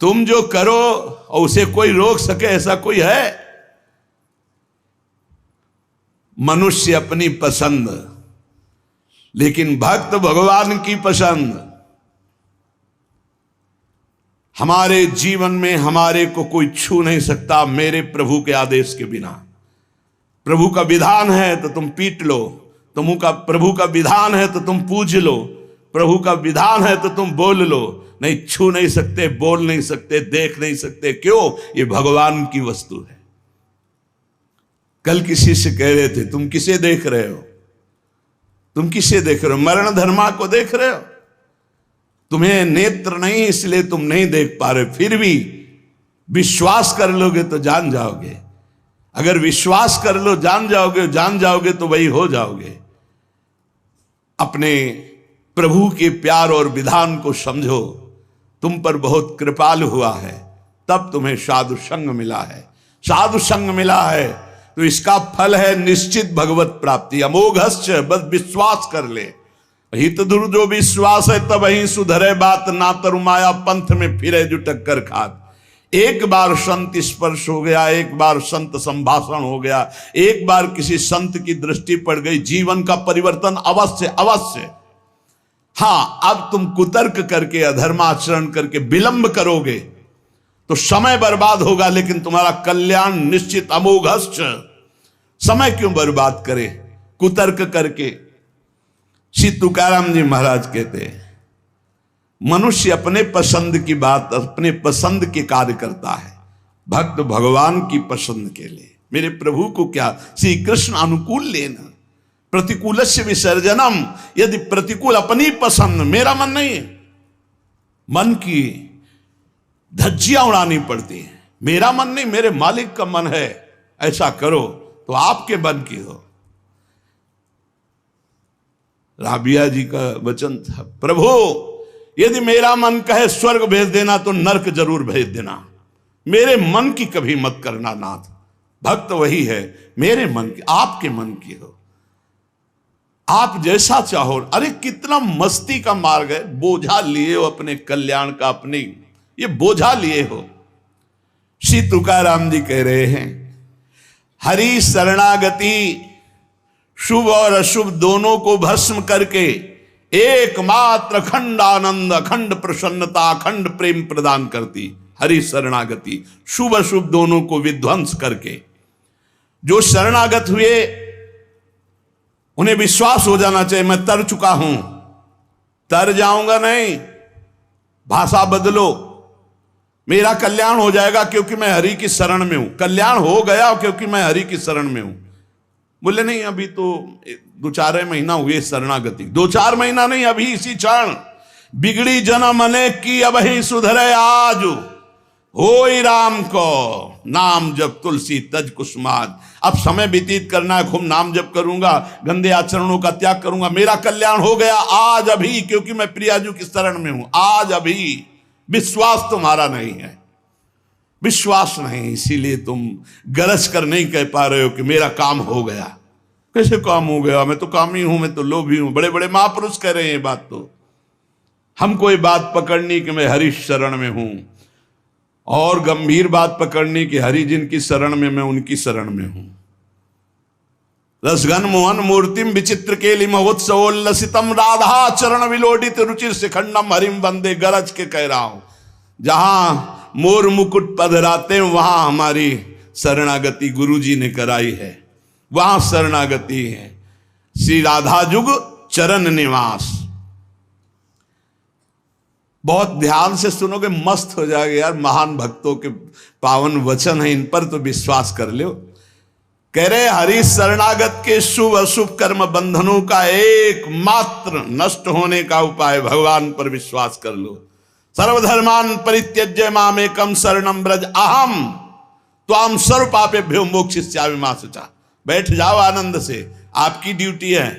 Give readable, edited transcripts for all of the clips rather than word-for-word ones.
तुम जो करो और उसे कोई रोक सके ऐसा कोई है? मनुष्य अपनी पसंद, लेकिन भक्त भगवान की पसंद। हमारे जीवन में हमारे को कोई छू नहीं सकता मेरे प्रभु के आदेश के बिना। प्रभु का विधान है तो तुम पीट लो, प्रभु का विधान है तो तुम पूज लो, प्रभु का विधान है तो तुम बोल लो। नहीं, छू नहीं सकते, बोल नहीं सकते, देख नहीं सकते। क्यों? ये भगवान की वस्तु है। कल किसी से कह रहे थे, तुम किसे देख रहे हो? तुम किसे देख रहे हो? मरण धर्मा को देख रहे हो? तुम्हें नेत्र नहीं इसलिए तुम नहीं देख पा रहे, फिर भी विश्वास कर लोगे तो जान जाओगे। अगर विश्वास कर लो जान जाओगे तो वही हो जाओगे। अपने प्रभु के प्यार और विधान को समझो। तुम पर बहुत कृपालु हुआ है, तब तुम्हें साधु संग मिला है। साधु संग मिला है तो इसका फल है निश्चित भगवत प्राप्ति। अमोघश्च, बस विश्वास कर ले। हित दुर जो विश्वास है तब ही सुधरे बात, ना तरु माया पंथ में फिरे जो टक्कर खात। एक बार संत स्पर्श हो गया, एक बार संत संभाषण हो गया, एक बार किसी संत की दृष्टि पड़ गई, जीवन का परिवर्तन अवश्य अवश्य। हाँ, अब तुम कुतर्क करके अधर्माचरण करके विलंब करोगे तो समय बर्बाद होगा, लेकिन तुम्हारा कल्याण निश्चित। अमोघश्च, समय क्यों बर्बाद करे कुतर्क करके? श्री तुकाराम जी महाराज कहते हैं, मनुष्य अपने पसंद की बात, अपने पसंद के कार्य करता है, भक्त भगवान की पसंद के लिए। मेरे प्रभु को क्या श्री कृष्ण अनुकूल लेना, प्रतिकूलस्य विसर्जनम। यदि प्रतिकूल अपनी पसंद, मेरा मन नहीं है, मन की धज्जियां उड़ानी पड़ती हैं। मेरा मन नहीं, मेरे मालिक का मन है, ऐसा करो तो आपके मन की हो। राबिया जी का वचन था, प्रभु यदि मेरा मन कहे स्वर्ग भेज देना तो नरक जरूर भेज देना, मेरे मन की कभी मत करना नाथ। भक्त वही है, मेरे मन की, आपके मन की हो, आप जैसा चाहो। अरे कितना मस्ती का मार्ग है, बोझा लिए हो अपने कल्याण का, अपने ये बोझा लिए हो। श्री तुकाराम जी कह रहे हैं, हरि शरणागति शुभ और अशुभ दोनों को भस्म करके एकमात्र अखंड आनंद, अखंड प्रसन्नता, अखंड प्रेम प्रदान करती। हरि शरणागति शुभ अशुभ दोनों को विध्वंस करके, जो शरणागत हुए उन्हें विश्वास हो जाना चाहिए मैं तर चुका हूं, तर जाऊंगा नहीं, भाषा बदलो, मेरा कल्याण हो जाएगा क्योंकि मैं हरि की शरण में हूं। कल्याण हो गया क्योंकि मैं हरि की शरण में हूं। बोले नहीं, अभी तो 2-4 महीना हुए शरणागति। 2-4 महीना नहीं, अभी इसी क्षण। बिगड़ी जन्म अनेक की अब ही सुधरे आज, होई राम को नाम जब तुलसी तज कुसुमाद। अब समय व्यतीत करना है, खूब नाम जप करूंगा, गंदे आचरणों का त्याग करूंगा, मेरा कल्याण हो गया आज अभी, क्योंकि मैं प्रियाजू की शरण में हूं। आज अभी विश्वास तुम्हारा नहीं है, विश्वास नहीं, इसीलिए तुम गरज कर नहीं कह पा रहे हो कि मेरा काम हो गया। कैसे काम हो गया? मैं तो कामी हूं, मैं तो लोभी हूं। बड़े बड़े महापुरुष कह रहे हैं ये बात। तो हमको ये बात पकड़नी कि मैं हरि शरण में हूं, और गंभीर बात पकड़नी कि हरि जिनकी शरण में मैं उनकी शरण में हूं। रसघन मोहन मूर्तिम विचित्र केलि महोत्सवोल्लसितम राधा चरण विलोडित रुचिर शिखंडम हरिम वंदे। गरज के कह रहा हूं, जहां मोर मुकुट पधराते वहां हमारी शरणागति गुरु जी ने कराई है, वहां शरणागति है। श्री राधा जुग चरण निवास। बहुत ध्यान से सुनोगे, मस्त हो जाएगा यार। महान भक्तों के पावन वचन है, इन पर तो विश्वास कर लो। कह रहे हरि शरणागत के शुभ अशुभ कर्म बंधनों का एकमात्र नष्ट होने का उपाय भगवान पर विश्वास कर लो। सर्वधर्मान परित्यज्य मामेकम शरणम ब्रज अहम त्वाम सर्व पापेभ्यो मोक्षयिष्यामि मा शुचा। बैठ जाओ आनंद से, आपकी ड्यूटी है।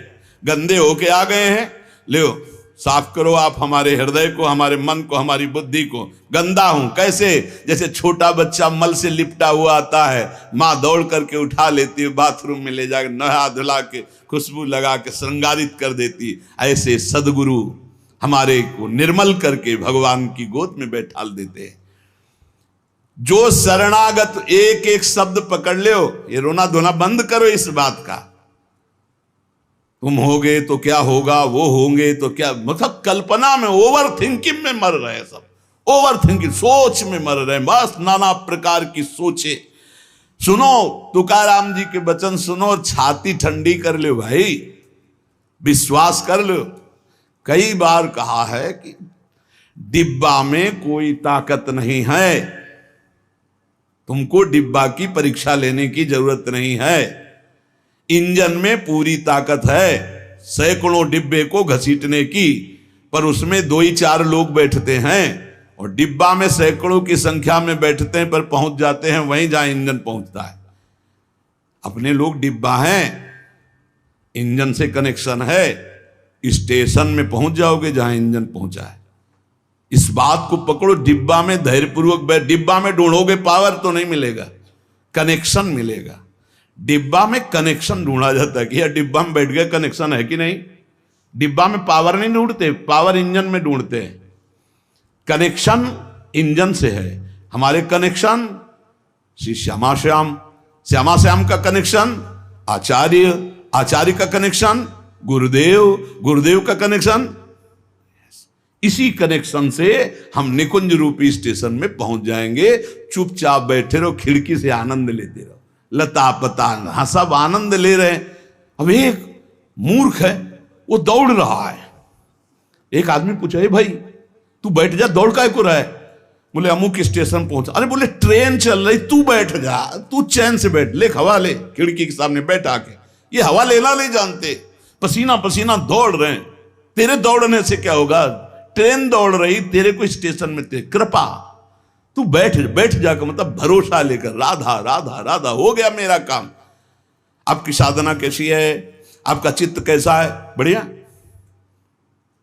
गंदे होके आ गए हैं, लो साफ करो आप हमारे हृदय को, हमारे मन को, हमारी बुद्धि को। गंदा हूं कैसे? जैसे छोटा बच्चा मल से लिपटा हुआ आता है, माँ दौड़ करके उठा लेती है, बाथरूम में ले जाकर नहा धुला के खुशबू लगा के श्रृंगारित कर देती। ऐसे सदगुरु हमारे को निर्मल करके भगवान की गोद में बैठाल देते हैं। जो शरणागत, एक एक शब्द पकड़ लो, ये रोना धोना बंद करो इस बात का। तुम होगे तो क्या होगा, वो होंगे तो क्या, मतलब कल्पना में, ओवर थिंकिंग में मर रहे हैं सब, ओवर थिंकिंग, सोच में मर रहे हैं, बस नाना प्रकार की सोचे। सुनो तुकाराम जी के वचन सुनो और छाती ठंडी कर लो भाई, विश्वास कर लो। कई बार कहा है कि डिब्बा में कोई ताकत नहीं है, तुमको डिब्बा की परीक्षा लेने की जरूरत नहीं है, इंजन में पूरी ताकत है सैकड़ों डिब्बे को घसीटने की, पर उसमें 2 ही 4 लोग बैठते हैं, और डिब्बा में सैकड़ों की संख्या में बैठते हैं पर पहुंच जाते हैं वहीं जहां इंजन पहुंचता है। अपने लोग डिब्बा हैं, इंजन से कनेक्शन है, स्टेशन में पहुंच जाओगे जहां इंजन पहुंचा है। इस बात को पकड़ो, डिब्बा में धैर्यपूर्वक बैठ, डिब्बा में ढूंढोगे पावर तो नहीं मिलेगा, कनेक्शन मिलेगा। डिब्बा में कनेक्शन ढूंढा जाता है कि यार डिब्बा में बैठ गया, कनेक्शन है कि नहीं। डिब्बा में पावर नहीं ढूंढते, पावर इंजन में ढूंढते हैं। कनेक्शन इंजन से है। हमारे कनेक्शन श्री श्यामा श्याम, श्यामा श्याम का कनेक्शन आचार्य, आचार्य का कनेक्शन गुरुदेव, गुरुदेव का कनेक्शन, इसी कनेक्शन से हम निकुंज रूपी स्टेशन में पहुंच जाएंगे। चुपचाप बैठे रहो, खिड़की से आनंद लेते रहो, लता पता, हाँ सब आनंद ले रहे हैं। अब एक मूर्ख है, वो दौड़ रहा है। एक आदमी पूछा, भाई तू बैठ जा, दौड़ काय को रहा है? बोले अमुक स्टेशन पहुंचा। अरे बोले ट्रेन चल रही, तू बैठ जा, तू चैन से बैठ, ले हवा ले, खिड़की के सामने बैठ आके। ये हवा लेना नहीं जानते, पसीना पसीना दौड़ रहे हैं। तेरे दौड़ने से क्या होगा, ट्रेन दौड़ रही, तेरे को स्टेशन में थे, कृपा तू बैठ बैठ जाकर, मतलब भरोसा लेकर, राधा राधा राधा, हो गया मेरा काम। आपकी साधना कैसी है, आपका चित्त कैसा है, बढ़िया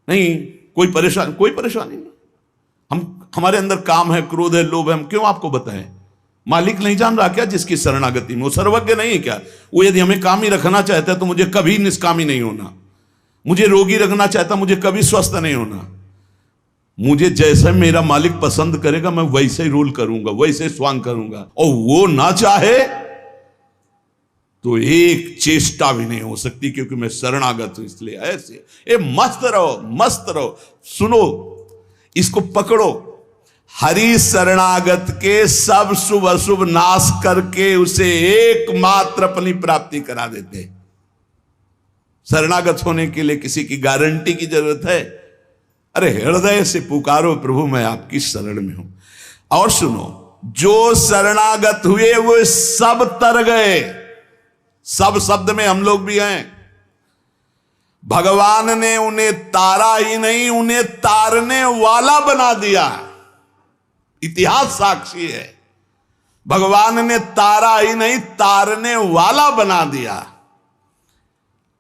नहीं, कोई परेशानी, कोई परेशानी नहीं। हमारे अंदर काम है, क्रोध है, लोभ है, हम क्यों आपको बताएं? मालिक नहीं जान रहा क्या जिसकी शरणागति में? वो सर्वज्ञ नहीं है क्या? वो यदि हमें कामी रखना चाहता है तो मुझे कभी निष्कामी नहीं होना, मुझे रोगी रखना चाहता, मुझे कभी स्वस्थ नहीं होना। मुझे जैसे मेरा मालिक पसंद करेगा मैं वैसे ही रोल करूंगा, वैसे स्वांग करूंगा, और वो ना चाहे तो एक चेष्टा भी नहीं हो सकती, क्योंकि मैं शरणागत हूं। इसलिए ऐसे ए मस्त रहो, मस्त रहो। सुनो, इसको पकड़ो। हरि शरणागत के सब शुभ अशुभ नाश करके उसे एकमात्र अपनी प्राप्ति करा देते। शरणागत होने के लिए किसी की गारंटी की जरूरत है? अरे हृदय से पुकारो, प्रभु मैं आपकी शरण में हूं। और सुनो, जो शरणागत हुए वो सब तर गए। सब शब्द में हम लोग भी हैं। भगवान ने उन्हें तारा ही नहीं, उन्हें तारने वाला बना दिया। इतिहास साक्षी है, भगवान ने तारा ही नहीं, तारने वाला बना दिया।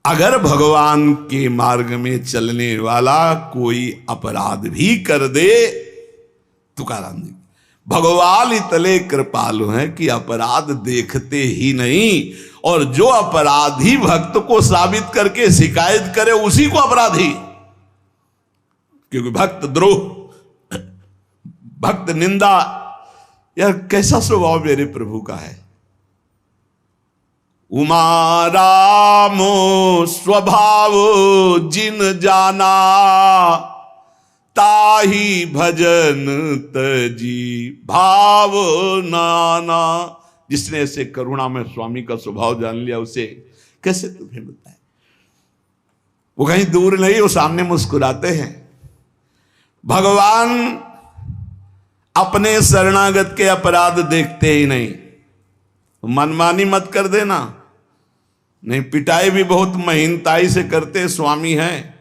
अगर भगवान के मार्ग में चलने वाला कोई अपराध भी कर दे, तुकाराम जी, भगवान इतने कृपालु हैं कि अपराध देखते ही नहीं, और जो अपराधी भक्त को साबित करके शिकायत करे उसी को अपराधी। क्योंकि भक्त द्रोह, भक्त निंदा, यह कैसा स्वभाव मेरे प्रभु का है। उमा रामो स्वभाव जिन जाना, ताही भजन तजी भाव नाना। जिसने ऐसे करुणा में स्वामी का स्वभाव जान लिया, उसे कैसे तुम्हें बताए। वो कहीं दूर नहीं, वो सामने मुस्कुराते हैं। भगवान अपने शरणागत के अपराध देखते ही नहीं। मनमानी मत कर देना, नहीं पिटाई भी बहुत महीनताई से करते स्वामी हैं,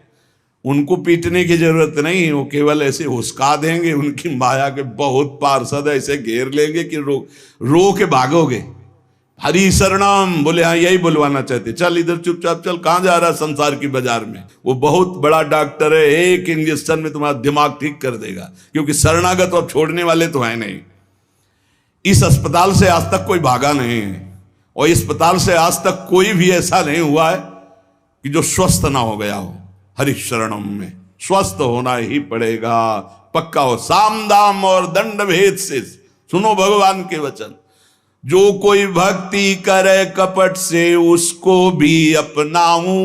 उनको पीटने की जरूरत नहीं, वो केवल ऐसे हुस्का देंगे। उनकी माया के बहुत पार्षद ऐसे घेर लेंगे कि रो के भागोगे। हरि शरणम बोले, हाँ यही बुलवाना चाहते, चल इधर चुपचाप चल, कहां जा रहा संसार की बाजार में। वो बहुत बड़ा डॉक्टर है, एक इंजेक्शन में तुम्हारा दिमाग ठीक कर देगा, क्योंकि शरणागत अब छोड़ने वाले तो है नहीं। इस अस्पताल से आज तक कोई भागा नहीं है, और इस अस्पताल से आज तक कोई भी ऐसा नहीं हुआ है कि जो स्वस्थ ना हो गया हो। हरि शरणम में स्वस्थ होना ही पड़ेगा, पक्का हो। साम दाम और दंड भेद से सुनो भगवान के वचन, जो कोई भक्ति करे कपट से उसको भी अपनाऊं,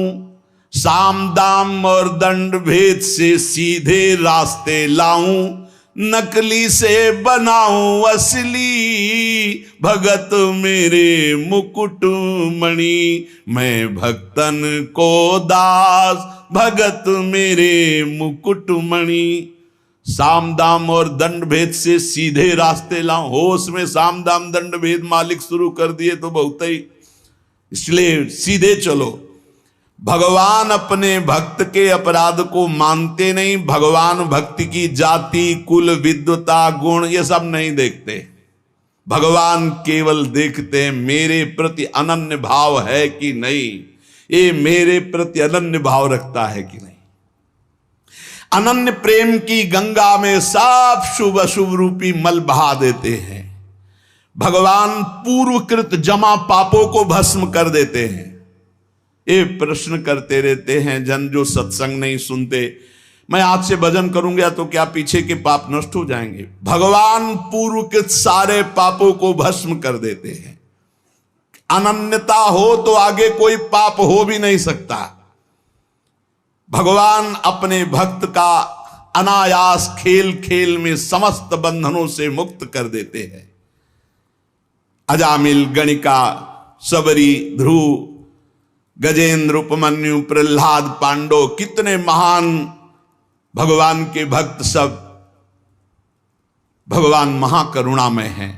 साम दाम और दंड भेद से सीधे रास्ते लाऊं, नकली से बनाऊं असली, भगत मेरे मुकुट मणि, मैं भक्तन को दास, भगत मेरे मुकुट मणि। साम दाम और दंड भेद से सीधे रास्ते लाऊं, होश में साम दाम दंड भेद मालिक शुरू कर दिए तो बहुत ही, इसलिए सीधे चलो। भगवान अपने भक्त के अपराध को मानते नहीं, भगवान भक्ति की जाति कुल विद्वता गुण ये सब नहीं देखते। भगवान केवल देखते हैं मेरे प्रति अनन्य भाव है कि नहीं, ये मेरे प्रति अनन्य भाव रखता है कि नहीं। अनन्य प्रेम की गंगा में सब शुभ अशुभ रूपी मल बहा देते हैं। भगवान पूर्वकृत जमा पापों को भस्म कर देते हैं। ये प्रश्न करते रहते हैं जन जो सत्संग नहीं सुनते, मैं आज से भजन करूंगा तो क्या पीछे के पाप नष्ट हो जाएंगे? भगवान पूर्व के सारे पापों को भस्म कर देते हैं। अनन्यता हो तो आगे कोई पाप हो भी नहीं सकता। भगवान अपने भक्त का अनायास खेल खेल में समस्त बंधनों से मुक्त कर देते हैं। अजामिल, गणिका, सबरी, ध्रुव, गजेंद्र, उपमन्यु, प्रहलाद, पांडव, कितने महान भगवान के भक्त, सब भगवान महाकरुणामय हैं।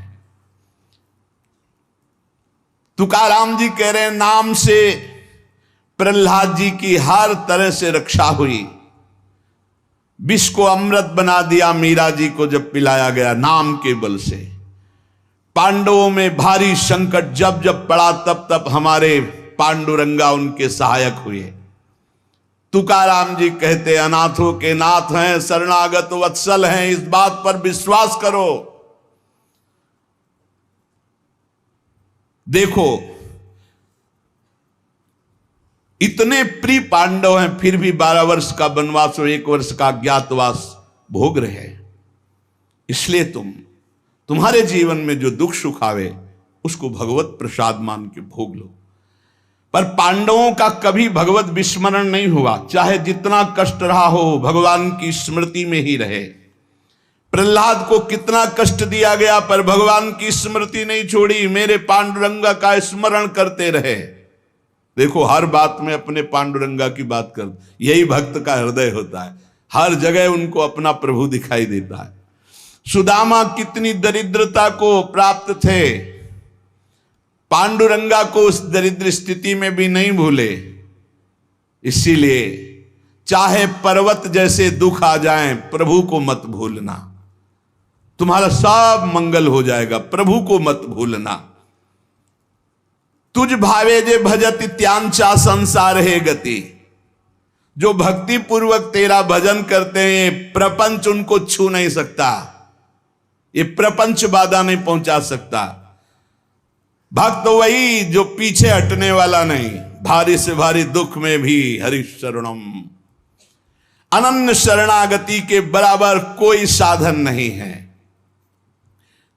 तुकाराम जी कह रहे हैं नाम से प्रहलाद जी की हर तरह से रक्षा हुई। विष को अमृत बना दिया मीरा जी को जब पिलाया गया नाम के बल से। पांडवों में भारी संकट जब जब पड़ा तब तब हमारे पांडुरंगा उनके सहायक हुए। तुकाराम जी कहते अनाथों के नाथ हैं, शरणागत वत्सल हैं, इस बात पर विश्वास करो। देखो इतने प्रिय पांडव हैं फिर भी 12 वर्ष का वनवास और 1 वर्ष का अज्ञातवास भोग रहे हैं। इसलिए तुम्हारे जीवन में जो दुख सुख आवे उसको भगवत प्रसाद मान के भोग लो। पर पांडवों का कभी भगवत विस्मरण नहीं हुआ, चाहे जितना कष्ट रहा हो भगवान की स्मृति में ही रहे। प्रहलाद को कितना कष्ट दिया गया पर भगवान की स्मृति नहीं छोड़ी, मेरे पांडुरंगा का स्मरण करते रहे। देखो हर बात में अपने पांडुरंगा की बात कर, यही भक्त का हृदय होता है। हर जगह उनको अपना प्रभु दिखाई देता है। सुदामा कितनी दरिद्रता को प्राप्त थे, पांडुरंगा को उस दरिद्र स्थिति में भी नहीं भूले। इसीलिए चाहे पर्वत जैसे दुख आ जाएं, प्रभु को मत भूलना, तुम्हारा सब मंगल हो जाएगा। प्रभु को मत भूलना। तुझ भावे जे भजत त्यांचा संसार है गति। जो भक्ति पूर्वक तेरा भजन करते हैं प्रपंच उनको छू नहीं सकता, ये प्रपंच बाधा नहीं पहुंचा सकता। भक्त वही जो पीछे हटने वाला नहीं, भारी से भारी दुख में भी हरि शरणम। अनन्य शरणागति के बराबर कोई साधन नहीं है।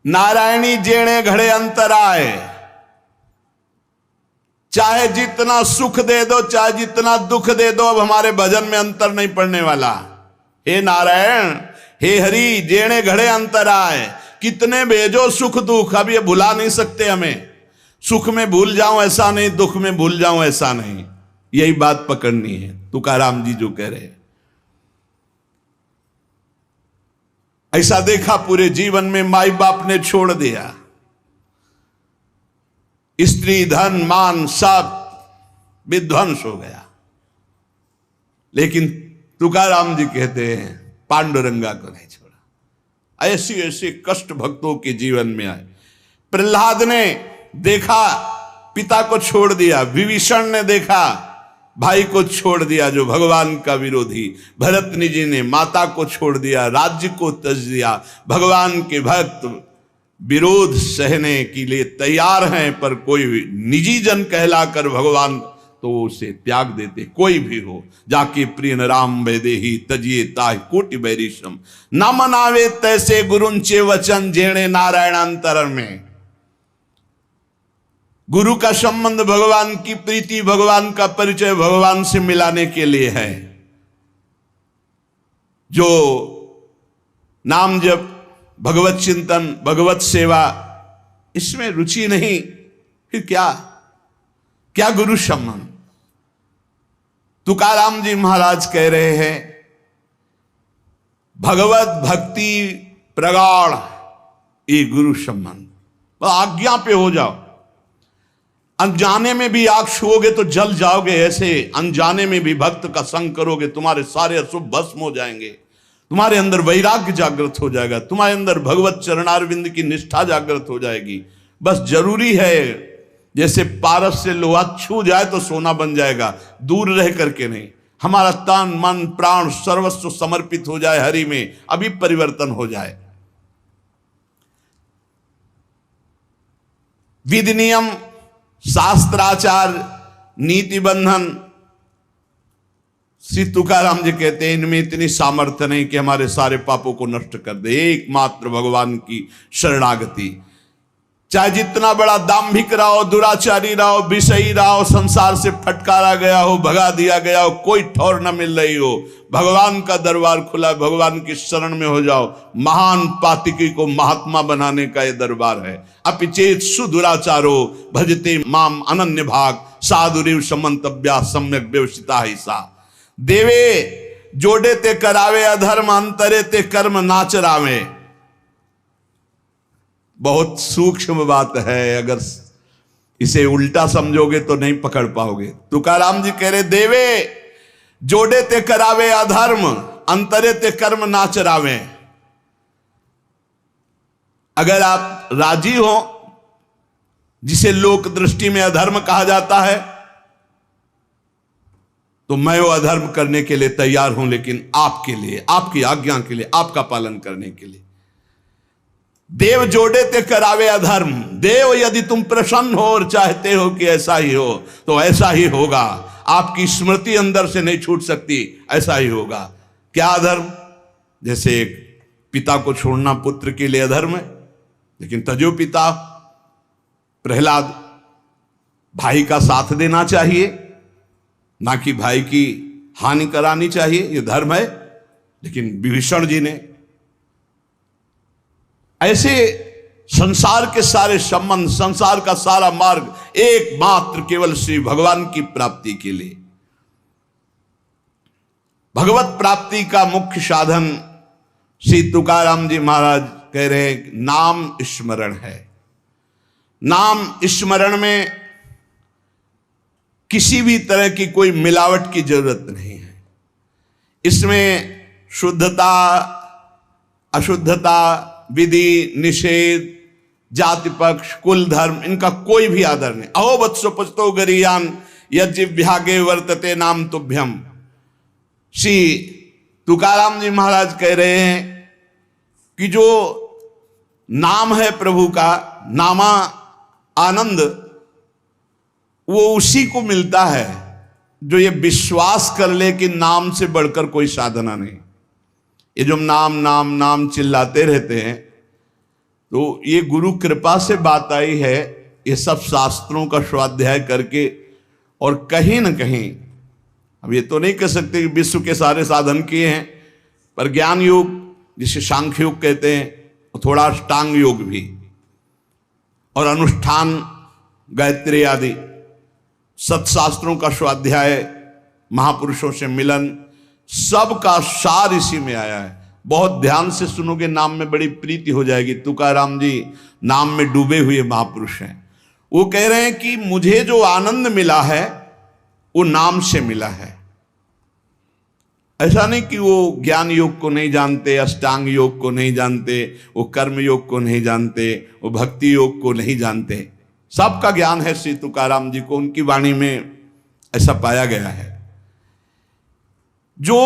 नारायणी जेणे घड़े अंतराय, चाहे जितना सुख दे दो चाहे जितना दुख दे दो, अब हमारे भजन में अंतर नहीं पड़ने वाला। हे नारायण, हे हरि, जेणे घड़े अंतराय, कितने भेजो सुख दुख, अब ये भुला नहीं सकते हमें। सुख में भूल जाऊं ऐसा नहीं, दुख में भूल जाऊं ऐसा नहीं, यही बात पकड़नी है। तुकाराम जी जो कह रहे हैं, ऐसा देखा पूरे जीवन में माई बाप ने छोड़ दिया, स्त्री धन मान सब विध्वंस हो गया, लेकिन तुकाराम जी कहते हैं पांडुरंगा को नहीं छोड़ा। ऐसी ऐसी कष्ट भक्तों के जीवन में आए। प्रहलाद ने देखा पिता को छोड़ दिया, विभीषण ने देखा भाई को छोड़ दिया जो भगवान का विरोधी, भरतनी जी ने माता को छोड़ दिया, राज्य को त्यज दिया। भगवान के भक्त विरोध सहने के लिए तैयार हैं, पर कोई निजी जन कहलाकर भगवान तो उसे त्याग देते, कोई भी हो। जाके प्रिय राम वैदेही तजिए ताहि कोटि बैरिशम, न मनावे तैसे गुरुंचे वचन जेणे नारायणांतर में। गुरु का संबंध भगवान की प्रीति, भगवान का परिचय भगवान से मिलाने के लिए है। जो नाम जप, भगवत चिंतन, भगवत सेवा, इसमें रुचि नहीं, फिर क्या गुरु संबंध। तुकाराम जी महाराज कह रहे हैं, भगवत भक्ति प्रगाढ़ ये गुरु संबंध। आज्ञा पे हो जाओ। अनजाने में भी आग छुओगे तो जल जाओगे, ऐसे अनजाने में भी भक्त का संग करोगे, तुम्हारे सारे अशुभ भस्म हो जाएंगे, तुम्हारे अंदर वैराग्य जागृत हो जाएगा, तुम्हारे अंदर भगवत चरणारविंद की निष्ठा जागृत हो जाएगी। बस जरूरी है, जैसे पारस से लोहा छू जाए तो सोना बन जाएगा, दूर रह करके नहीं। हमारा तन मन प्राण सर्वस्व समर्पित हो जाए हरि में, अभी परिवर्तन हो जाए। विधि नियम शास्त्राचार नीति बंधन, श्री तुकाराम जी कहते हैं इनमें इतनी सामर्थ्य नहीं कि हमारे सारे पापों को नष्ट कर दे। एकमात्र भगवान की शरणागति, चाहे जितना बड़ा दाम्भिक रहो, दुराचारी रहो, विषयी रहो, संसार से फटकारा गया हो, भगा दिया गया हो, कोई ठौर न मिल रही हो, भगवान का दरबार खुला, भगवान की शरण में हो जाओ। महान पातिकी को महात्मा बनाने का ये दरबार है। अपिचेत सुदुराचारो भजते माम अनन्य भाग, साधुरिव समंतव्या सम्यक व्यवसिता ही सा। देवे जोड़े ते करावे अधर्म, अंतरे ते कर्म नाचरावे। बहुत सूक्ष्म बात है, अगर इसे उल्टा समझोगे तो नहीं पकड़ पाओगे। तुकाराम जी कह रहे, देवे जोड़े ते करावे अधर्म, अंतरे ते कर्म नाचरावे। अगर आप राजी हो, जिसे लोक दृष्टि में अधर्म कहा जाता है, तो मैं वो अधर्म करने के लिए तैयार हूं, लेकिन आपके लिए, आपकी आज्ञा के लिए, आपका पालन करने के लिए। देव जोड़े ते करावे अधर्म। देव यदि तुम प्रसन्न हो और चाहते हो कि ऐसा ही हो, तो ऐसा ही होगा। आपकी स्मृति अंदर से नहीं छूट सकती, ऐसा ही होगा। क्या अधर्म? जैसे एक पिता को छोड़ना पुत्र के लिए अधर्म है, लेकिन तजो पिता प्रहलाद, भाई का साथ देना चाहिए, ना कि भाई की हानि करानी चाहिए, यह धर्म है। लेकिन विभीषण जी ने ऐसे संसार के सारे संबंध, संसार का सारा मार्ग एकमात्र केवल श्री भगवान की प्राप्ति के लिए। भगवत प्राप्ति का मुख्य साधन श्री तुकाराम जी महाराज कह रहे हैं, नाम स्मरण है। नाम स्मरण में किसी भी तरह की कोई मिलावट की जरूरत नहीं है। इसमें शुद्धता, अशुद्धता, विधि निषेध, जाति पक्ष, कुल धर्म, इनका कोई भी आदर नहीं। अहो वत्सो पचतो गरीयान यज्ञागे वर्तते नाम तुभ्यम। श्री तुकाराम जी महाराज कह रहे हैं कि जो नाम है प्रभु का, नामा आनंद, वो उसी को मिलता है जो ये विश्वास कर ले कि नाम से बढ़कर कोई साधना नहीं। ये जो नाम नाम नाम चिल्लाते रहते हैं, तो ये गुरु कृपा से बात आई है। ये सब शास्त्रों का स्वाध्याय करके, और कहीं ना कहीं, अब ये तो नहीं कह सकते कि विश्व के सारे साधन किए हैं, पर ज्ञान योग जिसे सांख्य योग कहते हैं, और थोड़ा अष्टांग योग भी, और अनुष्ठान, गायत्री आदि सत्शास्त्रों का स्वाध्याय, महापुरुषों से मिलन, सबका सार इसी में आया है। बहुत ध्यान से सुनोगे, नाम में बड़ी प्रीति हो जाएगी। तुकाराम जी नाम में डूबे हुए महापुरुष हैं। वो कह रहे हैं कि मुझे जो आनंद मिला है वो नाम से मिला है। ऐसा नहीं कि वो ज्ञान योग को नहीं जानते, अष्टांग योग को नहीं जानते, वो कर्म योग को नहीं जानते, वो भक्ति योग को नहीं जानते। सबका ज्ञान है श्री तुकाराम जी को, उनकी वाणी में ऐसा पाया गया है। जो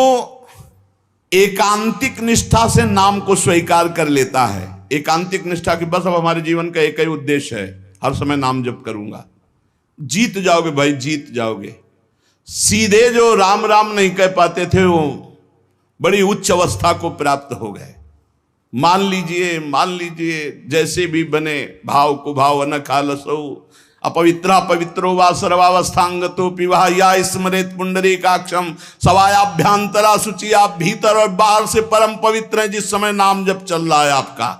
एकांतिक निष्ठा से नाम को स्वीकार कर लेता है, एकांतिक निष्ठा की बस अब हमारे जीवन का एक ही उद्देश्य है, हर समय नाम जप करूंगा, जीत जाओगे भाई, जीत जाओगे। सीधे जो राम राम नहीं कह पाते थे वो बड़ी उच्च अवस्था को प्राप्त हो गए। मान लीजिए जैसे भी बने, भाव को भाव न खालसो, अपवित्रा पवित्रो वा सर्वावस्थांगतो पिवा या स्मरेत पुंडरीकाक्षम, सवायाभ्यांतरा शुचि, आप भीतर और बाहर से परम पवित्र हैं जिस समय नाम जब चल रहा है आपका।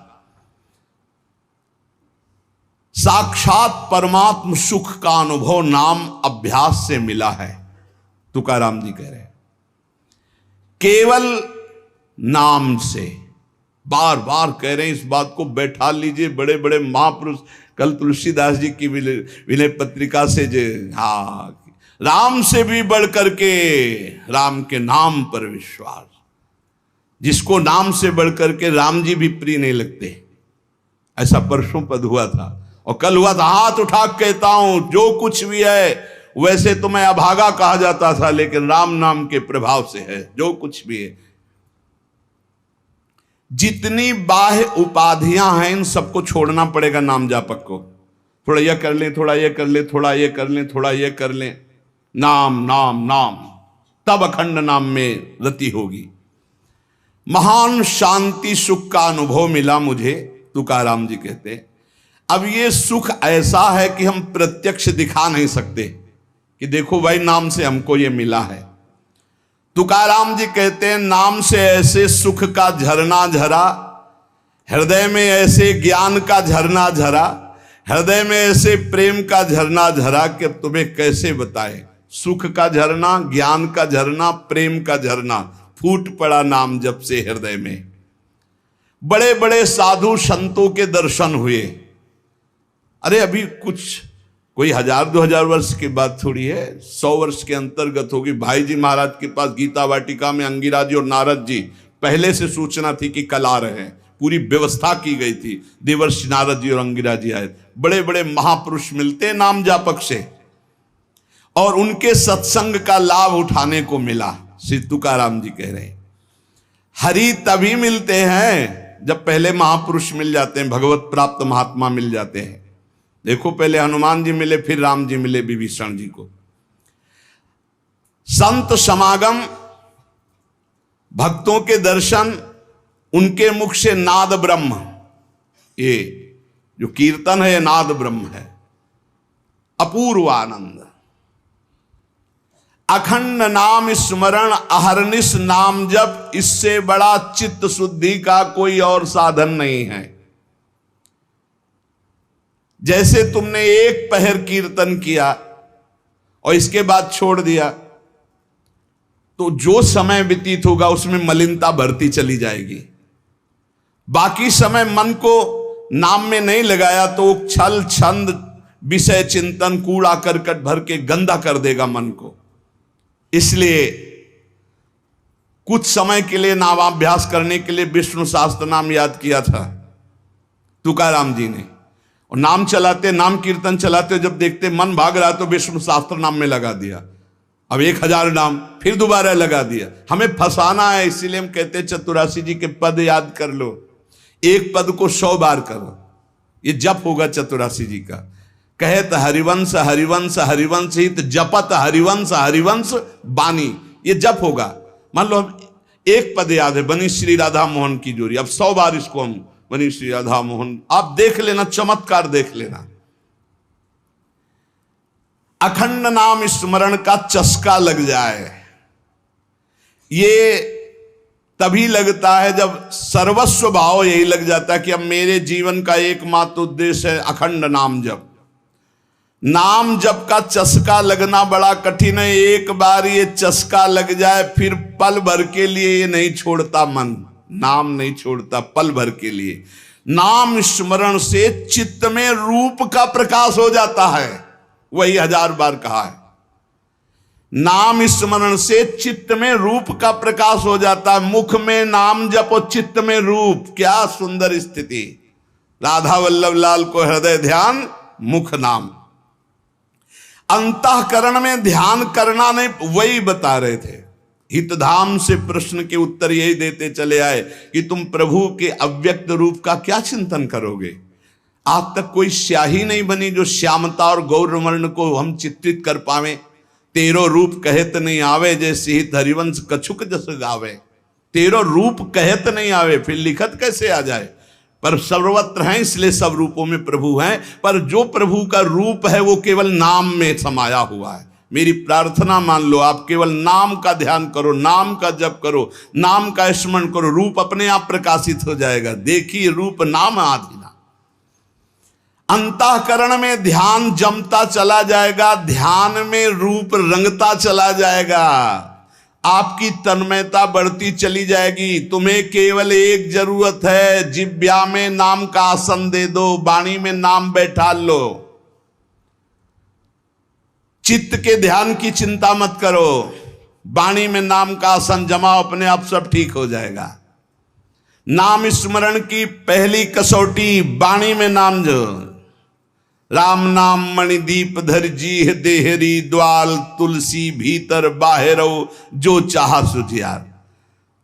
साक्षात परमात्म सुख का अनुभव नाम अभ्यास से मिला है, तुकाराम जी कह रहे हैं। केवल नाम से, बार बार कह रहे हैं इस बात को, बैठा लीजिए। बड़े बड़े महापुरुष, कल तुलसीदास जी की विनय पत्रिका से जो, हाँ, राम से भी बढ़ करके राम के नाम पर विश्वास, जिसको नाम से बढ़ करके राम जी भी प्रिय नहीं लगते, ऐसा परसों पद हुआ था। और कल हुआ था, हाथ उठा कहता हूं जो कुछ भी है, वैसे तो मैं अभागा कहा जाता था, लेकिन राम नाम के प्रभाव से है जो कुछ भी है। जितनी बाह्य उपाधियां हैं इन सबको छोड़ना पड़ेगा नाम जापक को। थोड़ा यह कर लें, थोड़ा यह कर लें, थोड़ा यह कर लें, थोड़ा यह कर लें, नाम नाम नाम, तब अखंड नाम में रति होगी। महान शांति सुख का अनुभव मिला मुझे, तुकाराम जी कहते। अब ये सुख ऐसा है कि हम प्रत्यक्ष दिखा नहीं सकते कि देखो भाई नाम से हमको ये मिला है। तुकाराम जी कहते हैं नाम से ऐसे सुख का झरना झरा, हृदय में ऐसे ज्ञान का झरना झरा, हृदय में ऐसे प्रेम का झरना झरा कि तुम्हें कैसे बताएं। सुख का झरना, ज्ञान का झरना, प्रेम का झरना फूट पड़ा नाम जब से हृदय में। बड़े बड़े साधु संतों के दर्शन हुए। अरे अभी कुछ कोई 1000-2000 वर्ष की बात थोड़ी है, 100 वर्ष के अंतर्गत होगी। भाई जी महाराज के पास गीता वाटिका में अंगिरा जी और नारद जी, पहले से सूचना थी कि कल आ रहे हैं, पूरी व्यवस्था की गई थी। देवर्षि नारद जी और अंगिरा जी आए। बड़े बड़े महापुरुष मिलते नाम जापक से, और उनके सत्संग का लाभ उठाने को मिला। श्री तुकाराम जी कह रहे हैं हरि तभी मिलते हैं जब पहले महापुरुष मिल जाते हैं, भगवत प्राप्त महात्मा मिल जाते हैं। देखो पहले हनुमान जी मिले, फिर राम जी मिले विभीषण जी को। संत समागम, भक्तों के दर्शन, उनके मुख से नाद ब्रह्म, ये जो कीर्तन है ये नाद ब्रह्म है। अपूर्व आनंद, अखंड नाम स्मरण, अहरनिश नाम जप, इससे बड़ा चित्त शुद्धि का कोई और साधन नहीं है। जैसे तुमने एक पहर कीर्तन किया और इसके बाद छोड़ दिया, तो जो समय व्यतीत होगा उसमें मलिनता बढ़ती चली जाएगी। बाकी समय मन को नाम में नहीं लगाया तो छल छंद विषय चिंतन कूड़ा करकट भर के गंदा कर देगा मन को। इसलिए कुछ समय के लिए नामाभ्यास करने के लिए विष्णु सहस्त्र नाम याद किया था तुकाराम जी ने, और नाम चलाते, नाम कीर्तन चलाते, जब देखते मन भाग रहा तो विष्णु सहस्त्र नाम में लगा दिया। अब 1000 नाम फिर दोबारा लगा दिया। हमें फंसाना है, इसीलिए हम कहते हैं चतुरासी जी के पद याद कर लो, एक पद को 100 बार करो, ये जप होगा चतुरासी जी का। कहत हरिवंश हरिवंश हरिवंश हित, जपत हरिवंश हरिवंश बानी, ये जप होगा। मान लो एक पद याद है, बनी श्री राधा मोहन की जोड़ी, अब 100 बार इसको हम बनी श्री राधा मोहन, आप देख लेना, चमत्कार देख लेना। अखंड नाम स्मरण का चस्का लग जाए, ये तभी लगता है जब सर्वस्व भाव यही लग जाता है कि अब मेरे जीवन का एकमात्र उद्देश्य है अखंड नाम जप। नाम जप का चस्का लगना बड़ा कठिन है। एक बार ये चस्का लग जाए फिर पल भर के लिए ये नहीं छोड़ता मन, नाम नहीं छोड़ता पल भर के लिए। नाम स्मरण से चित्त में रूप का प्रकाश हो जाता है, वही 1000 बार कहा है। नाम स्मरण से चित्त में रूप का प्रकाश हो जाता है। मुख में नाम जपो, चित्त में रूप, क्या सुंदर स्थिति। राधा वल्लभ लाल को हृदय ध्यान, मुख नाम। अंतःकरण में ध्यान करना नहीं, वही बता रहे थे। हितधाम से प्रश्न के उत्तर यही देते चले आए कि तुम प्रभु के अव्यक्त रूप का क्या चिंतन करोगे। आज तक कोई स्याही नहीं बनी जो श्यामता और गौरवर्ण को हम चित्रित कर पावे। तेरो रूप कहत नहीं आवे, जैसे ही हरिवंश कछुक जस गावे। तेरो रूप कहत नहीं आवे, फिर लिखत कैसे आ जाए? पर सर्वत्र हैं, इसलिए सब रूपों में प्रभु हैं। पर जो प्रभु का रूप है वो केवल नाम में समाया हुआ है। मेरी प्रार्थना मान लो, आप केवल नाम का ध्यान करो, नाम का जप करो, नाम का स्मरण करो, रूप अपने आप प्रकाशित हो जाएगा। देखिए रूप नाम आधीना। अंतःकरण में ध्यान जमता चला जाएगा, ध्यान में रूप रंगता चला जाएगा, आपकी तन्मयता बढ़ती चली जाएगी। तुम्हें केवल एक जरूरत है, जिब्या में नाम का आसन दे दो, वाणी में नाम बैठा लो। चित्त के ध्यान की चिंता मत करो, वाणी में नाम का आसन जमाओ, अपने आप सब ठीक हो जाएगा। नाम स्मरण की पहली कसौटी वाणी में नाम जो राम नाम मणिदीप धर जी देहरी, द्वाल तुलसी भीतर बाहरो, जो चाहा सुझियार।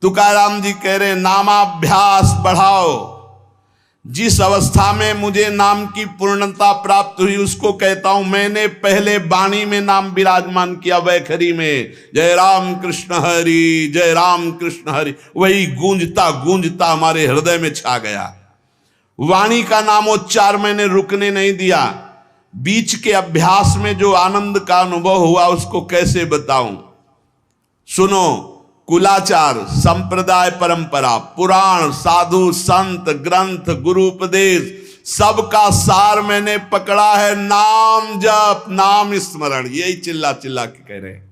तुकाराम जी कह रहे नामाभ्यास बढ़ाओ। जिस अवस्था में मुझे नाम की पूर्णता प्राप्त हुई उसको कहता हूं मैंने पहले वाणी में नाम विराजमान किया, वैखरी में जय राम कृष्ण हरि, जय राम कृष्ण हरि, वही गूंजता गूंजता हमारे हृदय में छा गया। वाणी का नामोच्चार मैंने रुकने नहीं दिया। बीच के अभ्यास में जो आनंद का अनुभव हुआ उसको कैसे बताऊं? सुनो, कुलाचार, संप्रदाय, परंपरा, पुराण, साधु, संत, ग्रंथ, गुरु उपदेश, सबका सार मैंने पकड़ा है। नाम जप, नाम स्मरण, यही चिल्ला चिल्ला के कह रहे हैं।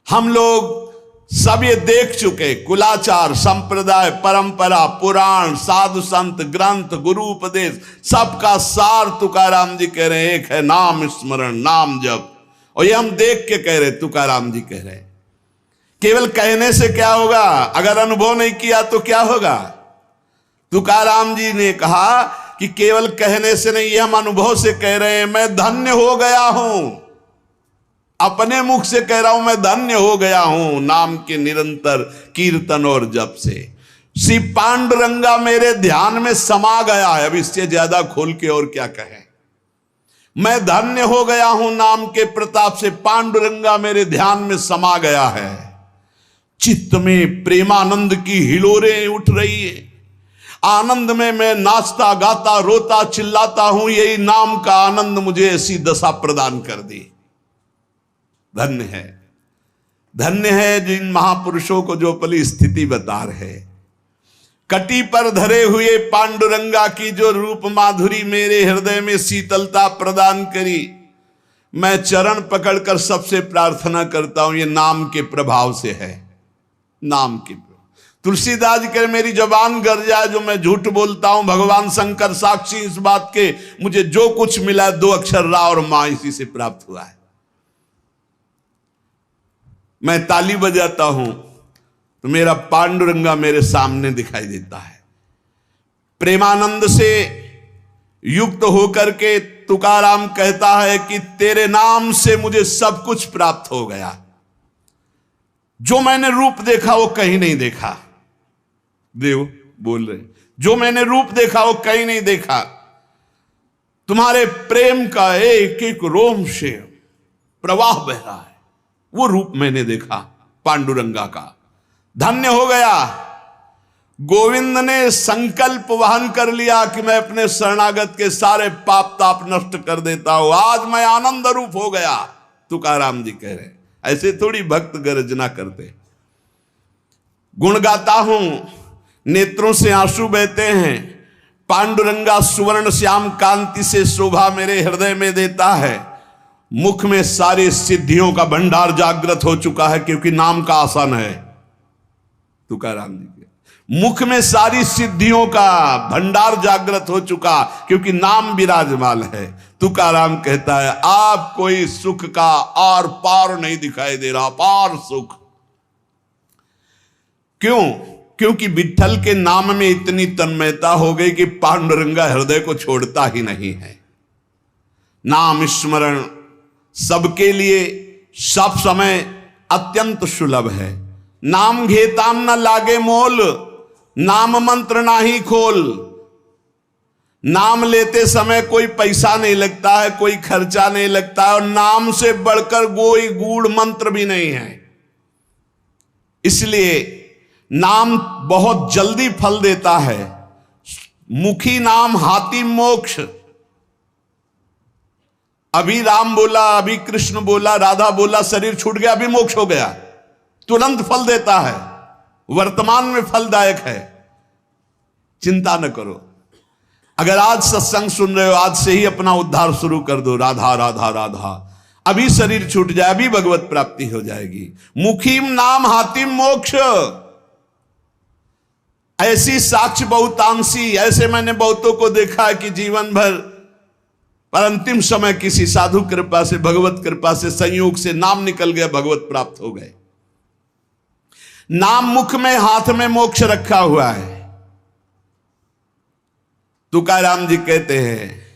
हम लोग सब ये देख चुके, कुलाचार, संप्रदाय, परंपरा, पुराण, साधु संत, ग्रंथ, गुरु उपदेश, सबका सार तुकाराम जी कह रहे हैं एक है नाम स्मरण, नाम जप। और ये हम देख के कह रहे, तुकाराम जी कह रहे। केवल कहने से क्या होगा? अगर अनुभव नहीं किया तो क्या होगा? तुकाराम जी ने कहा कि केवल कहने से नहीं, ये हम अनुभव से कह रहे हैं। मैं धन्य हो गया हूं, अपने मुख से कह रहा हूं, मैं धन्य हो गया हूं नाम के निरंतर कीर्तन और जप से। श्री पांडुरंगा मेरे ध्यान में समा गया है। अब इससे ज्यादा खोल के और क्या कहें? मैं धन्य हो गया हूं नाम के प्रताप से, पांडुरंगा मेरे ध्यान में समा गया है। चित्त में प्रेमानंद की हिलोरें उठ रही है। आनंद में मैं नाचता गाता रोता चिल्लाता हूं। यही नाम का आनंद मुझे ऐसी दशा प्रदान कर दी। धन्य है, धन्य है जिन महापुरुषों को जो पली स्थिति बता रहे। कटी पर धरे हुए पांडुरंगा की जो रूप माधुरी मेरे हृदय में शीतलता प्रदान करी। मैं चरण पकड़कर सबसे प्रार्थना करता हूं, ये नाम के प्रभाव से है। नाम के तुलसीदास जी कह मेरी जबान गर जाए जो मैं झूठ बोलता हूं, भगवान शंकर साक्षी इस बात के, मुझे जो कुछ मिला 2 अक्षर रा और मां इसी से प्राप्त हुआ है। मैं ताली बजाता हूं तो मेरा पांडुरंगा मेरे सामने दिखाई देता है। प्रेमानंद से युक्त होकर के तुकाराम कहता है कि तेरे नाम से मुझे सब कुछ प्राप्त हो गया। जो मैंने रूप देखा वो कहीं नहीं देखा। देव बोल रहे, जो मैंने रूप देखा वो कहीं नहीं देखा। तुम्हारे प्रेम का एक एक रोम से प्रवाह बह रहा है, वो रूप मैंने देखा पांडुरंगा का। धन्य हो गया। गोविंद ने संकल्प वहन कर लिया कि मैं अपने शरणागत के सारे पाप ताप नष्ट कर देता हूं। आज मैं आनंद रूप हो गया, तुकाराम जी कह रहे। ऐसे थोड़ी भक्त गर्जना करते। गुण गाता हूं, नेत्रों से आंसू बहते हैं। पांडुरंगा सुवर्ण श्याम कांति से शोभा मेरे हृदय में देता है। मुख में सारी सिद्धियों का भंडार जागृत हो चुका है, क्योंकि नाम का आसन है। तुकाराम जी के मुख में सारी सिद्धियों का भंडार जागृत हो चुका, क्योंकि नाम विराजमान है। तुकाराम कहता है आप कोई सुख का आर पार नहीं दिखाई दे रहा, पार सुख। क्यों? क्योंकि विठ्ठल के नाम में इतनी तन्मयता हो गई कि पांडुरंगा हृदय को छोड़ता ही नहीं है। नाम स्मरण सबके लिए सब समय अत्यंत सुलभ है। नाम घेताम न लागे मोल, नाम मंत्र नाही खोल। नाम लेते समय कोई पैसा नहीं लगता है, कोई खर्चा नहीं लगता है, और नाम से बढ़कर कोई गूढ़ मंत्र भी नहीं है। इसलिए नाम बहुत जल्दी फल देता है। मुखी नाम हाथी मोक्ष। अभी राम बोला, अभी कृष्ण बोला, राधा बोला, शरीर छूट गया, अभी मोक्ष हो गया, तुरंत फल देता है, वर्तमान में फलदायक है। चिंता न करो। अगर आज सत्संग सुन रहे हो, आज से ही अपना उद्धार शुरू कर दो। राधा राधा राधा, अभी शरीर छूट जाए, अभी भगवत प्राप्ति हो जाएगी। मुखीम नाम हातिम मोक्ष। ऐसी साक्ष्य बहुतांशी, ऐसे मैंने बहुतों को देखा है कि जीवन भर पर अंतिम समय किसी साधु कृपा से, भगवत कृपा से, संयोग से नाम निकल गया, भगवत प्राप्त हो गए। नाम मुख में, हाथ में मोक्ष रखा हुआ है। तुकाराम जी कहते हैं,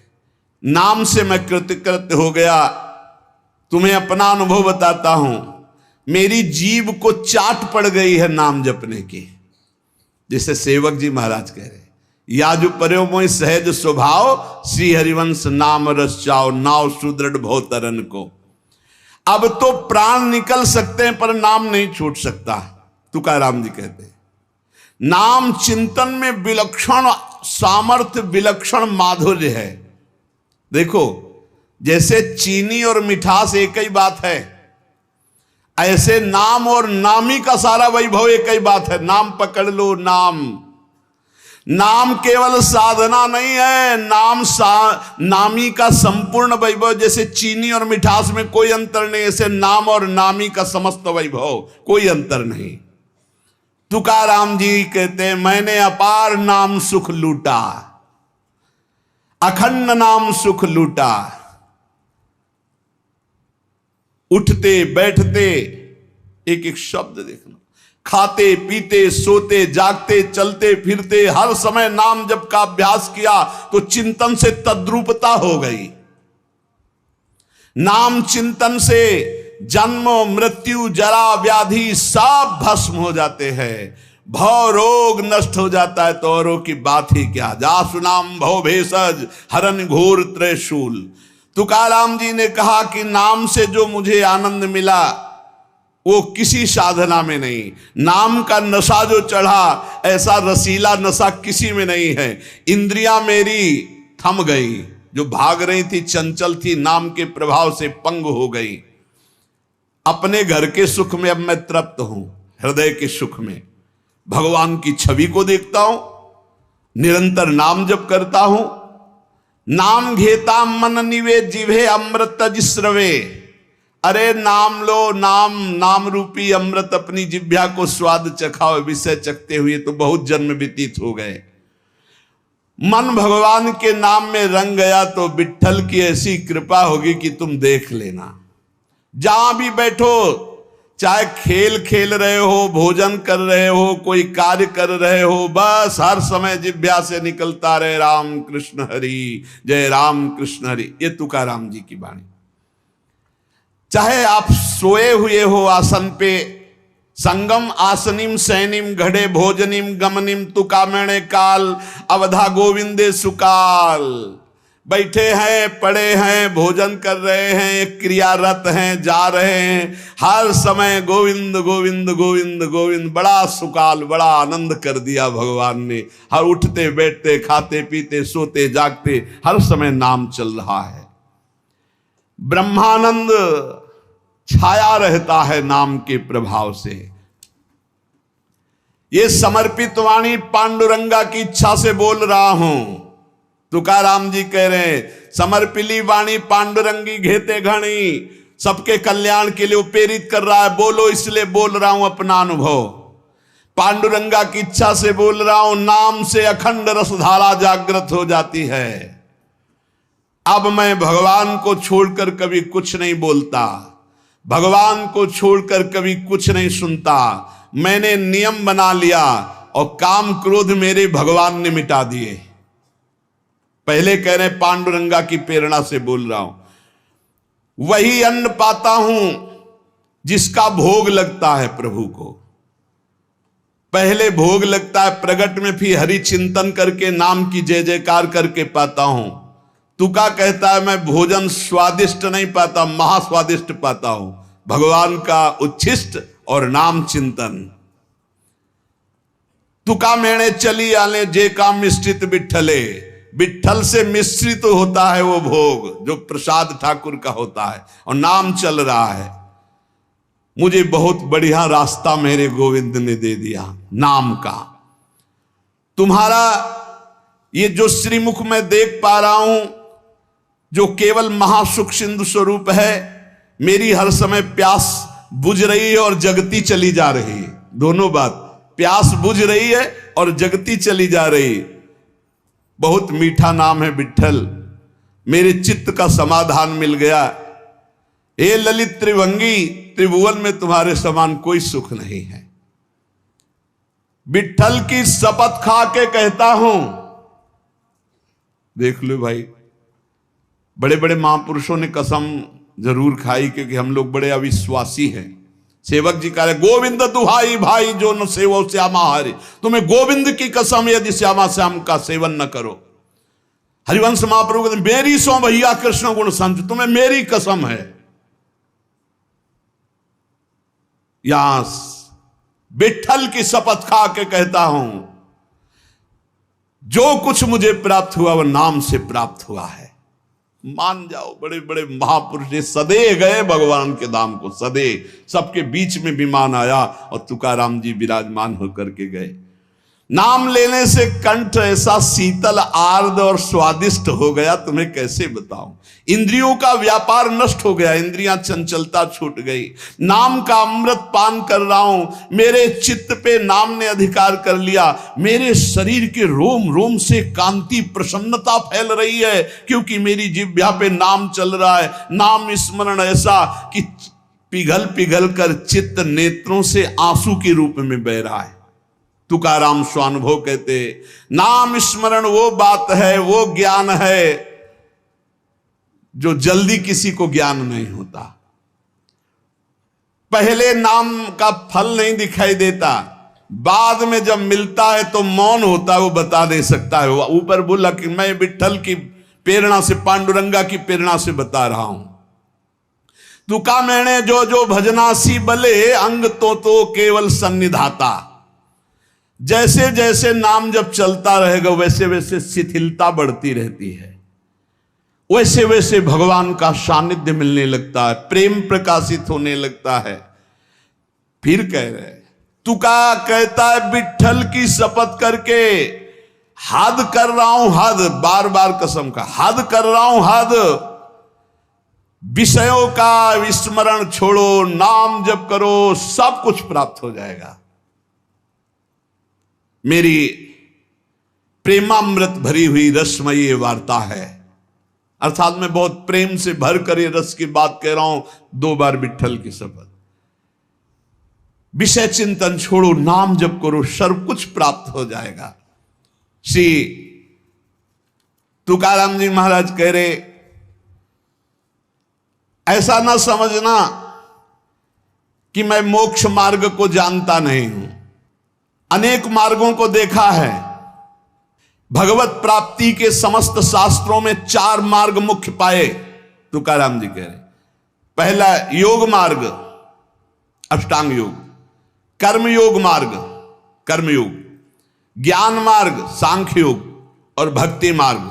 नाम से मैं कृतकृत्य हो गया। तुम्हें अपना अनुभव बताता हूं, मेरी जीभ को चाट पड़ गई है नाम जपने की। जैसे सेवक जी महाराज कह रहे, या जो पर्यो मोहि सहज स्वभाव, श्री हरिवंश नाम रस चाओ, नाव सुदृढ़ भव तरन को। अब तो प्राण निकल सकते हैं पर नाम नहीं छूट सकता। तुकाराम जी कहते हैं, नाम चिंतन में विलक्षण सामर्थ्य, विलक्षण माधुर्य है। देखो, जैसे चीनी और मिठास एक ही बात है, ऐसे नाम और नामी का सारा वैभव एक ही बात है। नाम पकड़ लो। नाम केवल साधना नहीं है, नामी का संपूर्ण वैभव। जैसे चीनी और मिठास में कोई अंतर नहीं, ऐसे नाम और नामी का समस्त वैभव, कोई अंतर नहीं। तुकाराम जी कहते हैं, मैंने अपार नाम सुख लूटा, अखंड नाम सुख लूटा। उठते बैठते एक एक शब्द देखना, खाते पीते सोते जागते चलते फिरते हर समय नाम जप का अभ्यास किया तो चिंतन से तद्रूपता हो गई। नाम चिंतन से जन्म मृत्यु जरा व्याधि सब भस्म हो जाते हैं, भव रोग नष्ट हो जाता है, तो औरों की बात ही क्या। जासु नाम भव भेषज हरन घोर त्रिशूल। तुकाराम जी ने कहा कि नाम से जो मुझे आनंद मिला वो किसी साधना में नहीं। नाम का नशा जो चढ़ा, ऐसा रसीला नशा किसी में नहीं है। इंद्रियां मेरी थम गई, जो भाग रही थी, चंचल थी, नाम के प्रभाव से पंग हो गई। अपने घर के सुख में अब मैं तृप्त हूं, हृदय के सुख में भगवान की छवि को देखता हूं, निरंतर नाम जप करता हूं। नाम घेता मन निवे जिभे अमृत जिस्रवे। अरे नाम लो, नाम रूपी अमृत अपनी जिभ्या को स्वाद चखाओ। विषय चखते हुए तो बहुत जन्म व्यतीत हो गए। मन भगवान के नाम में रंग गया तो विट्ठल की ऐसी कृपा होगी कि तुम देख लेना। जहां भी बैठो, चाहे खेल खेल रहे हो, भोजन कर रहे हो, कोई कार्य कर रहे हो, बस हर समय जिह्वा से निकलता रहे राम कृष्ण हरि, जय राम कृष्ण हरि। ये तुकाराम जी की वाणी। चाहे आप सोए हुए हो आसन पे, संगम आसनिम सैनिम घड़े भोजनिम गमनिम तुकामणे काल अवधा गोविंदे सुकाल। बैठे हैं, पड़े हैं, भोजन कर रहे हैं, क्रियारत हैं, जा रहे हैं, हर समय गोविंद गोविंद गोविंद गोविंद। बड़ा सुकाल, बड़ा आनंद कर दिया भगवान ने। हर उठते बैठते, खाते पीते, सोते जागते, हर समय नाम चल रहा है। ब्रह्मानंद छाया रहता है नाम के प्रभाव से। ये समर्पित वाणी पांडुरंगा की इच्छा से बोल रहा हूं। तुकाराम जी कह रहे हैं, समर्पिली वाणी पांडुरंगी घेते घणी। सबके कल्याण के लिए प्रेरित कर रहा है, बोलो इसलिए बोल रहा हूं अपना अनुभव। पांडुरंगा की इच्छा से बोल रहा हूं। नाम से अखंड रसधारा जागृत हो जाती है। अब मैं भगवान को छोड़कर कभी कुछ नहीं बोलता, भगवान को छोड़कर कभी कुछ नहीं सुनता। मैंने नियम बना लिया और काम क्रोध मेरे भगवान ने मिटा दिए। पहले कह रहे पांडुरंगा की प्रेरणा से बोल रहा हूं। वही अन्न पाता हूं जिसका भोग लगता है प्रभु को। पहले भोग लगता है प्रगट में, फिर हरि चिंतन करके नाम की जय जयकार करके पाता हूं। तुका कहता है मैं भोजन स्वादिष्ट नहीं पाता, महास्वादिष्ट पाता हूं, भगवान का उच्छिष्ट और नाम चिंतन। तुका मेणे चली आले जे काम मिश्रित बिठले, बिठल से मिश्रित होता है वो भोग जो प्रसाद ठाकुर का होता है, और नाम चल रहा है। मुझे बहुत बढ़िया रास्ता मेरे गोविंद ने दे दिया नाम का। तुम्हारा ये जो श्रीमुख में देख पा रहा हूं, जो केवल महासुख सिंधु स्वरूप है, मेरी हर समय प्यास बुझ रही है और जगती चली जा रही है। दोनों बात, प्यास बुझ रही है और जगती चली जा रही। बहुत मीठा नाम है विठ्ठल, मेरे चित्त का समाधान मिल गया। हे ललित त्रिभंगी, त्रिभुवन में तुम्हारे समान कोई सुख नहीं है। विठ्ठल की शपथ खा के कहता हूं, देख लो भाई, बड़े बड़े महापुरुषों ने कसम जरूर खाई, क्योंकि हम लोग बड़े अविश्वासी हैं। सेवक जी कह रहे गोविंद दुहाई भाई जो न सेवो श्यामा हरे, तुम्हें गोविंद की कसम यदि श्यामा श्याम का सेवन न करो। हरिवंश महाप्रभु कहते मेरी सो भैया कृष्ण गुण संत, तुम्हें मेरी कसम है। यहां विठ्ठल की शपथ खा के कहता हूं, जो कुछ मुझे प्राप्त हुआ वह नाम से प्राप्त हुआ है। मान जाओ, बड़े बड़े महापुरुष सदे गए भगवान के धाम को, सदे सबके बीच में विमान आया और तुकाराम जी विराजमान होकर के गए। नाम लेने से कंठ ऐसा शीतल आर्द्र और स्वादिष्ट हो गया, तुम्हें कैसे बताऊं। इंद्रियों का व्यापार नष्ट हो गया, इंद्रियां चंचलता छूट गई। नाम का अमृत पान कर रहा हूं, मेरे चित्त पे नाम ने अधिकार कर लिया। मेरे शरीर के रोम रोम से कांति प्रसन्नता फैल रही है, क्योंकि मेरी जिह्वा पे नाम चल रहा है। नाम स्मरण ऐसा कि पिघल पिघल कर चित्त नेत्रों से आंसू के रूप में बह रहा है। तुकाराम स्वानुभव कहते, नाम स्मरण वो बात है, वो ज्ञान है जो जल्दी किसी को ज्ञान नहीं होता। पहले नाम का फल नहीं दिखाई देता, बाद में जब मिलता है तो मौन होता है, वो बता दे सकता है। ऊपर बोला कि मैं विठ्ठल की प्रेरणा से, पांडुरंगा की प्रेरणा से बता रहा हूं। तुका मैंने जो जो भजनासी बले, अंग तो केवल सन्निधाता। जैसे जैसे नाम जब चलता रहेगा वैसे वैसे शिथिलता बढ़ती रहती है, वैसे वैसे भगवान का सानिध्य मिलने लगता है, प्रेम प्रकाशित होने लगता है। फिर कह रहे, तुका कहता है विठ्ठल की शपथ करके हद कर रहा हूं, हद, बार बार कसम का हद कर रहा हूं, हद। विषयों का विस्मरण छोड़ो, नाम जप करो, सब कुछ प्राप्त हो जाएगा। मेरी प्रेमामृत भरी हुई रसमयी वार्ता है, अर्थात मैं बहुत प्रेम से भर कर ये रस की बात कह रहा हूं। 2 बार विठ्ठल की शपथ। विषय चिंतन छोड़ो, नाम जप करो, सर्व कुछ प्राप्त हो जाएगा। श्री तुकाराम जी महाराज कह रहे, ऐसा ना समझना कि मैं मोक्ष मार्ग को जानता नहीं हूं। अनेक मार्गों को देखा है। भगवत प्राप्ति के समस्त शास्त्रों में 4 मार्ग मुख्य पाए, तुकाराम जी कह रहे। पहला योग मार्ग, अष्टांग योग। कर्म योग मार्ग, कर्मयोग। ज्ञान मार्ग, सांख्य योग। और भक्ति मार्ग।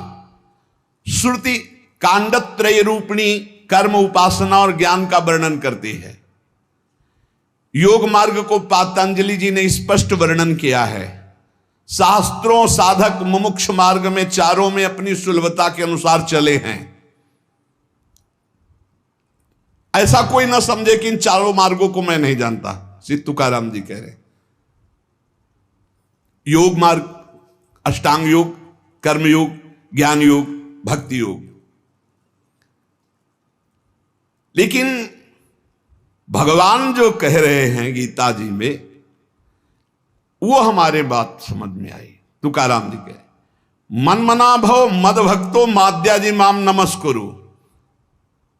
श्रुति कांडत्रय रूपिणी कर्म, उपासना और ज्ञान का वर्णन करती है। योग मार्ग को पातंजलि जी ने स्पष्ट वर्णन किया है। शास्त्रों साधक मुमुक्ष मार्ग में चारों में अपनी सुलभता के अनुसार चले हैं। ऐसा कोई ना समझे कि इन चारों मार्गों को मैं नहीं जानता, श्री तुकाराम जी कह रहे। योग मार्ग, अष्टांग योग, कर्म योग, ज्ञान योग, भक्ति योग। लेकिन भगवान जो कह रहे हैं गीता जी में, वो हमारे बात समझ में आई। तुकाराम जी कहे, मन मना भव मद भक्तो माद्याजी माम नमस्कुरु।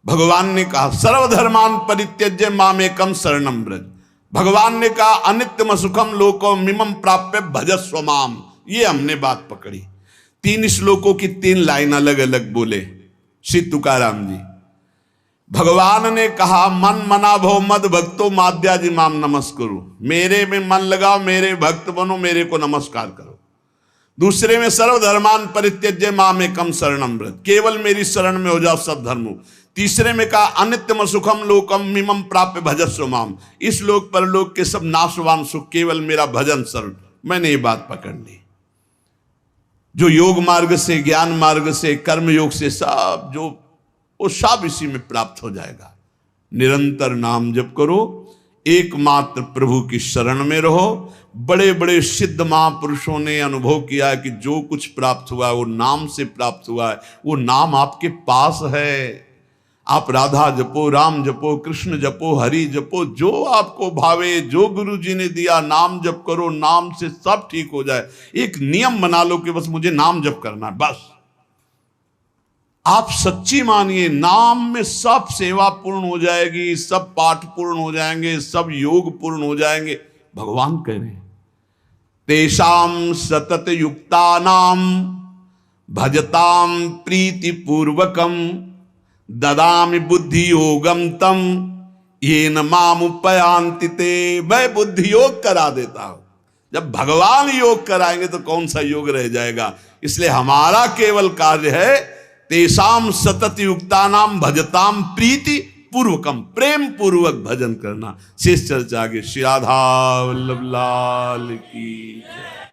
भगवान ने कहा सर्वधर्मान परित्यज्य माम एकम शरणम ब्रज। भगवान ने कहा अनित्यम सुखम लोको मिमम प्राप्य भजस्व माम। ये हमने बात पकड़ी। 3 श्लोकों की 3 लाइन अलग अलग बोले श्री तुकाराम जी। भगवान ने कहा मन मना भो मद भक्तो माद्याजी माम नमस्करो, मेरे में मन लगाओ, मेरे भक्त बनो, मेरे को नमस्कार करो। दूसरे में सर्वधर्मान परित्यज्य माम एकम शरणम व्रत, केवल मेरी शरण में हो जाओ सब धर्मों। तीसरे में कहा अनित्यम सुखम लोकम मिमम प्राप्य भजस्व माम, इस लोक पर लोक के सब नाशवान सुख केवल मेरा भजन शरण। मैंने ये बात पकड़ ली। जो योग मार्ग से, ज्ञान मार्ग से, कर्म योग से सब जो वो सब इसी में प्राप्त हो जाएगा। निरंतर नाम जप करो, एकमात्र प्रभु की शरण में रहो। बड़े बड़े सिद्ध महापुरुषों ने अनुभव किया है कि जो कुछ प्राप्त हुआ है वो नाम से प्राप्त हुआ है। वो नाम आपके पास है। आप राधा जपो, राम जपो, कृष्ण जपो, हरि जपो, जो आपको भावे, जो गुरु जी ने दिया नाम जप करो। नाम से सब ठीक हो जाए। एक नियम बना लो कि बस मुझे नाम जप करना है, बस। आप सच्ची मानिए, नाम में सब सेवा पूर्ण हो जाएगी, सब पाठ पूर्ण हो जाएंगे, सब योग पूर्ण हो जाएंगे। भगवान कह रहे हैं तेषाम सतत युक्तानाम भजताम प्रीति पूर्वकम ददामि बुद्धि योगम तम येन माम उपयांति ते। मैं बुद्धि योग करा देता हूं। जब भगवान योग कराएंगे तो कौन सा योग रह जाएगा। इसलिए हमारा केवल कार्य है तेषाम सतत युक्तानाम भजताम प्रीति पूर्वकम, प्रेम पूर्वक भजन करना। शेष चर्चा आगे। श्री राधा वल्लभ लाल की जय।